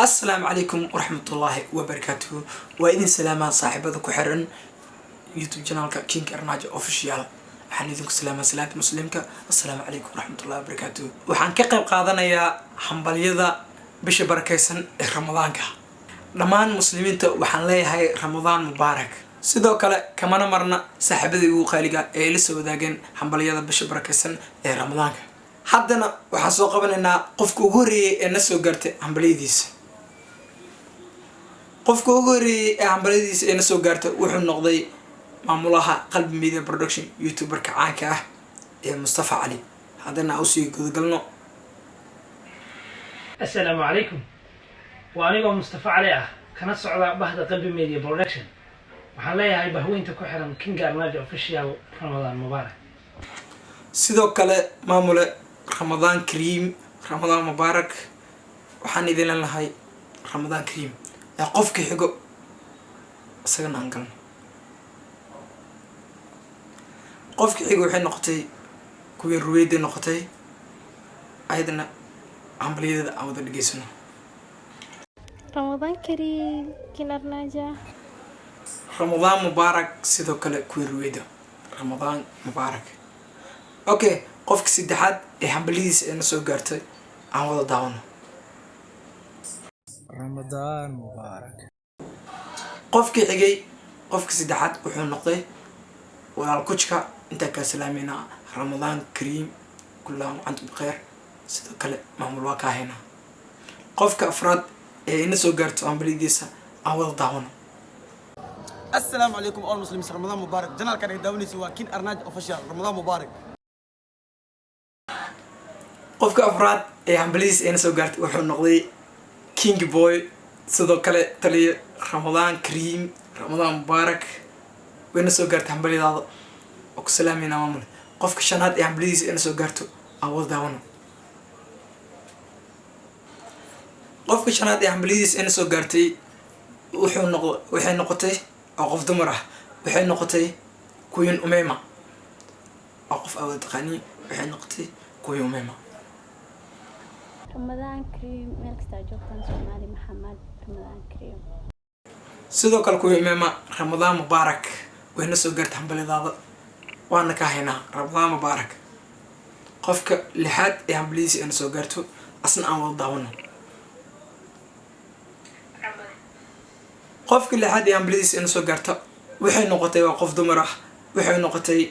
السلام عليكم ورحمة الله وبركاته وإذن سلامة صاحبة كحرن يوتيوب channel كينج أرناجة official waxaan idinku salaamaa salaanta muslimka assalaamu calaykum waraxmatullahi wabarakaatuh waxaan ka qayb qaadanayaa hambalyada bisha barakeysan ee ramadaanka dhammaan muslimiinta waxaan leeyahay ramadaan mubaarak sidoo kale kamana marna saaxiibadii ugu qaaliga ee la soo wadaageen hambalyada bisha barakeysan ee ramadaanka haddana waxaan soo qabanaynaa qofka ugu horeeyay ee na soo gaartay hambalyadiisa qofka ugu horeeyay ee hambalyadiisa ee na soo gaartay wuxuu noqday maamulaha qalbi media production youtuberka caanka ah ee Mustafa Ali hadana u sii gudgalno السلام عليكم وأنا مصطفى علي كان صعد بهذا قلبي ميديا برودكشن وحنا هاي بهوينتا ku xiran King Arnaja official Ramadan Mubarak sidoo kale maamule Ramadan Kareem Ramadan Mubarak waxaan idin leenahay Ramadan Kareem ee qofka xigo asagana aan galno qofka xigo waxay noqotay kuwii ruweeyday noqotay ayadana hambaliyada aan wada dhageysano رمضان كريم King Arnaja رمضان مبارك sidoo kale kuwii ruweeyda رمضان مبارك okay qofka saddexaad ee hambaliyadiisa ee soo gaartay aan wada daawano رمضان مبارك qofka xigay qofka saddexaad wuxuu noqday walaal kuchka inta ka salaamina رمضان كريم كل عام وانتم بخير sidoo kale maamul waa ka hayna qofka afraad ee ina soo gaarto hambaliyadiisa aan wada daawano السلام عليكم أول مسلمين رمضان مبارك جنال كان يداوني سوا كين أرناج أوفيشال رمضان مبارك qofka afraad ee hambaliyadiisa ina soo gaartay wuxuu noqday King Boy sidoo kale taliye رمضان كريم رمضان مبارك وين soo gaartay hambaliyadaada oo ku salaamina maamul qofka shanaad ee hambaliyadiisa ina soo gaarto aan wada daawano qofka shanaad ee hambaliyadiisa ina soo gaartay waxay noqotay qof dumar ah waxay noqotay Queen Umema qof aad taqaani waxay noqotay Queen Umema رمضان كريم ملك تاجوكان سومالي محمد رمضان كريم sidoo kale Queen Umema Ramadan Mubarak wayna soo gaartay hambaliyadaada waana ka haynaa Ramadan Mubarak qofka lixaad ee hambaliyadiisa ina soo gaarto asna aan wada daawano qofka lixaad ee hambaliyadiisa ina soo gaarto waxay noqotay qof dumar ah waxay noqotay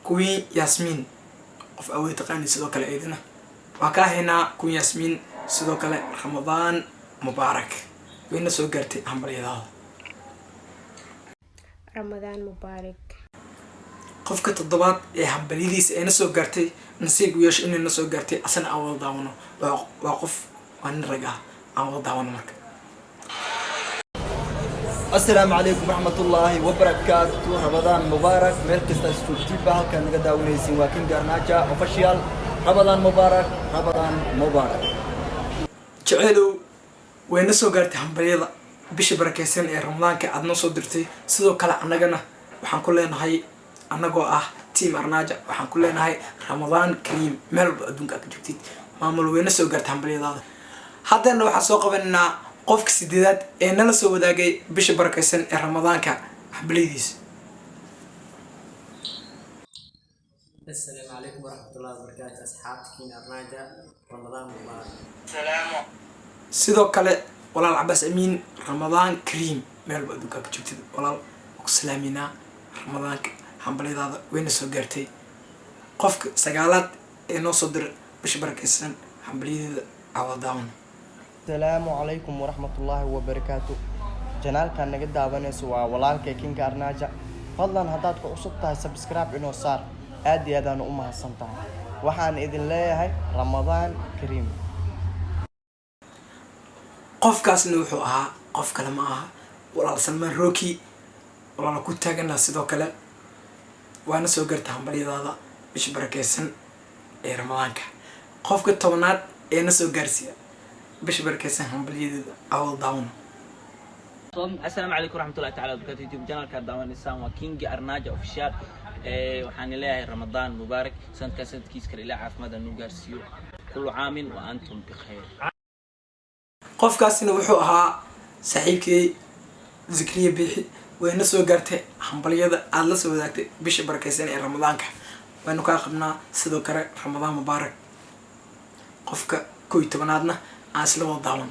Queen Yasmin qof aad taqaani sidoo kale ayadana waa ka haynaa Queen Yasmin sidoo kale Ramadan Mubarak wayna soo gaartay hambaliyadaada رمضان مبارك qofka toddobaad ee hambaliyadiisa ina soo gaartay nasiib u yeesho inay soo gaartay asana aan wada daawano waa qof aan rag ah aan wada daawano marka السلام عليكم ورحمة الله وبركاته رمضان مبارك مركز تستوتيب هالكان نقدر داوني سوا كين أرناجة أوفيشال رمضان مبارك رمضان مبارك jeceelow wayna soo gaartay hambaliyada bisha barakeysan ee ramadaanka aad noo soo dirtay sidoo kale annagana waxaan ku leenahay annagoo ah team Arnaja waxaan ku leenahay Ramadan Kareem meel adduunka ka joogtid maamul wayna soo gaartay hambaliyadaada haddana waxaan soo qabanaynaa qofka sideedaad ee nala soo wadaagay bisha barakeysan ee ramadaanka hambaliyadiisa السلام عليكم ورحمة الله وبركاته أصحاب كين أرناجة رمضان مبارك sidoo kale walaal Abbas Amin Ramadan Kareem meel adduunka ka joogtid walaal ku salaamina ramadaanka hambaliyadaada wayna soo gaartay qofka sagaalaad ee noo soo diray bisha barakeysan hambaliyada awadaawna السلام عليكم ورحمة الله وبركاته جنال كان نقد داوني سوا ولالك كينج أرناجة فضلا هداتك عصبتها سبسكرايب إنه صار آدي هذا أمها السنتها وحان إذن ليهي رمضان كريم qofkaasna wuxuu ahaa qof kale ma aha walaal Salman Roki walaal ku taaganaa sidoo kale waana soo gaartay hambaliyadaada bisha barakeysan ee ramadaanka qofka tobnaad ee na soo gaarsiya bisha barakeysan hambaliyada awal daawno السلام عليكم ورحمة الله تعالى وبركاته يوتيوب channel ka daawan isaan waa King Arnaja official waxaan leeyahay Ramadan Mubarak sanadka sanadkiisa kale ilaa caafimaad anu gaarsiyo kullu aamin wa antum bikhair qofkaasina wuxuu ahaa saaxiibkay Zakriya Bixi wayna soo gaartay hambaliyada aad la soo wadaagtay bisha barakeysan ee ramadaanka waynu ka qabnaa sidoo kale ramadaan mubaarak qofka 11aadna aan isla wada daawan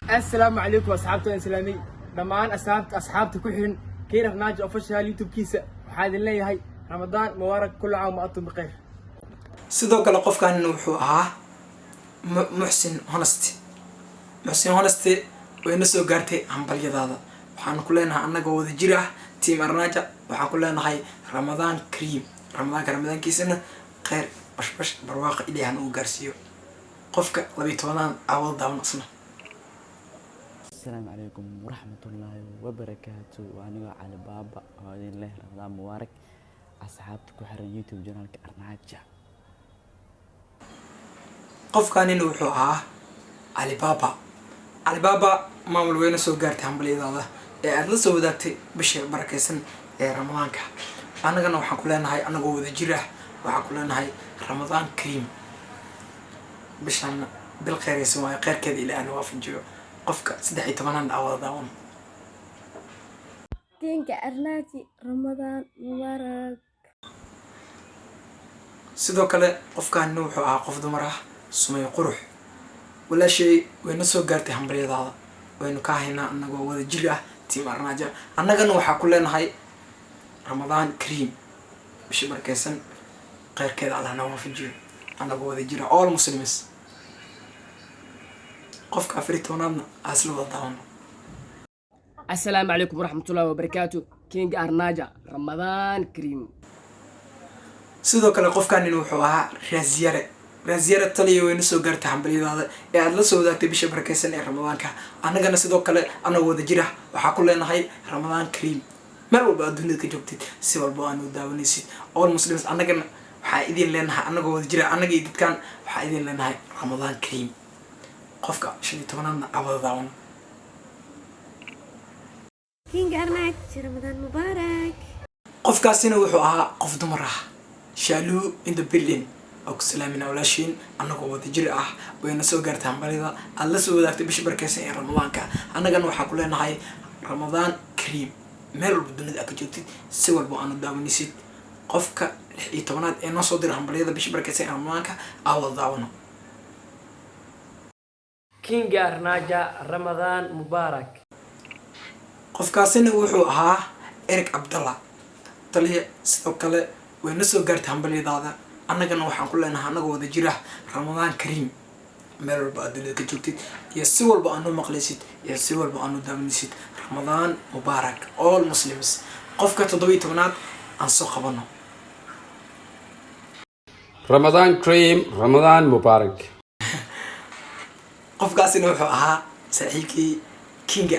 السلام عليكم أصحابتنا الإسلامي دمان أصحابتي كحين كيرف ناجي أوفيشال يوتيوب كيسة وحاد اللي هاي رمضان مبارك كل عام وأنتم بخير sidoo kale qofkan wuxuu ahaa Muxsin Honesty wayna soo gaartay hambaliyadaada waxaan ku leenahay annaga wada jir ah team Arnaja waxaan ku leenahay Ramadaan Kareem ramadaankiisana khayr bashbash barwaaqo ilaahan uu gaarsiiyo qofka 12aan awal daawanasna السلام عليكم ورحمة الله وبركاته وأنا علي بابا وهذه الله رمضان مبارك أصحابتك وحر يوتيوب جنالك أرناجة qofkan inuu wuxuu ahaa Ali Baba maamul weyna soo gaartay hambaliyadaada ee aad la soo wadaagtay bisha barakeysan ee ramadaanka annagana waxaan ku leenahay annagoo wada jir ah waxaan ku leenahay Ramadaan Kareem bishan bil khayraysan waa khayrkeeda ilaahay waafajiyo qofka 13aan awada daawan Kinga Arnaji Ramadan Mubarak sidoo kale qofkan wuxuu ahaa qof dumar ah Sumay Qurux walaashay wayna soo gaartay hambaliyadaada waynu ka haynaa annagoo wada jir ah team Arnaja annagana waxaa ku leenahay Ramadaan Kareem bisha barakeysan khayrkeeda Allahna waafajiyo annagoo wada jir ah all Muslims qofka 13aadna asla wada daawan السلام عليكم ورحمة الله وبركاته كينج أرناجة رمضان كريم sidoo kale qofkan wuxuu ahaa Raasiyare taliyo wayna soo gaartay hambaliyadaada ee aad la soo wadaagtay bisha barakeysan ee ramadaanka annagana sidoo kale anagoo wada jir ah waxaa ku leenahay Ramadaan Kareem meel walba adduunyada ka joogtid si walba aanu daawanaysid all Muslims annagana waxaa idin leenahay anagoo wada jir ah annaga iyo dadkan waxaa idin leenahay Ramadaan Kareem qofka 15aadna awada daawan Kinga Arnaji Ramadan Mubarak qofkaasina wuxuu ahaa qof dumar ah Shalu in the building oo ku salaamina walaashin annagoo wada jir ah wayna soo gaartay hambaliyada aad la soo wadaagtay bisha barakeysan ee ramadaanka annagana waxaa ku leenahay Ramadaan Kareem meel walba dunida ka joogtid si walba aanu daawanaysid qofka 16aad ee noo soo diray hambaliyada bisha barakeysan ee ramadaanka awal daawano كينج أرناجة رمضان مبارك qofkaasina wuxuu ahaa Eric Abdallah taliye sidoo kale wayna soo gaartay hambaliyadaada annagana waxaan ku leenahay annagoo wada jir ah Ramadaan Kareem meel walba adduunyada ka joogtid iyo si walba aanu maqlaysid iyo si walba aanu daawanaysid Ramadaan Mubaarak all Muslims qofka 17aad aan soo qabano Ramadaan Kareem Ramadaan Mubaarak qofkaasina wuxuu ahaa saaxiibkii King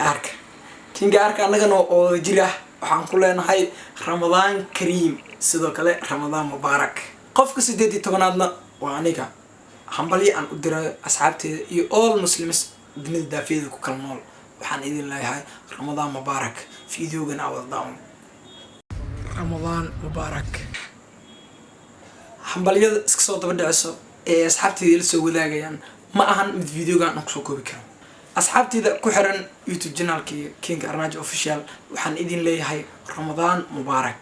Ark annagana oo jir ah waxaan ku leenahay Ramadaan Kareem sidoo kale Ramadaan Mubaarak qofka 18aadna waa aniga hambaliyo aan u diray asxaabteeda iyo all Muslims dunida daafeeda ku kala nool waxaan idin leeyahay Ramadaan Mubaarak fiidiyogan awal daawan Ramadaan Mubaarak hambaliyada iska soo daba dhacayso ee asxaabteeda la soo wadaagayaan ma ahan mid fiidiyogan aan ku soo koobi karo asxaabteeda ku xiran YouTube channelkii King Arnaja official waxaan idin leeyahay Ramadaan Mubaarak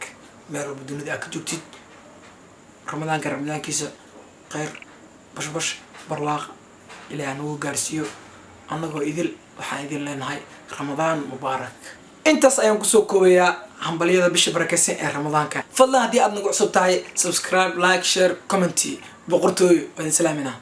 meel walba dunida ka joogtid ramadaankiisa khayr bashbash barwaaq ilaahay nagu gaarsiiyo annagoo idil waxaan idin leenahay Ramadaan Mubaarak intaas ayaan kusoo koobayaa hambaliyada bisha barakeysan ee ramadaanka fadlan haddii aad nagu cusub tahay subscribe like share comment boqortooyo waan salaaminaa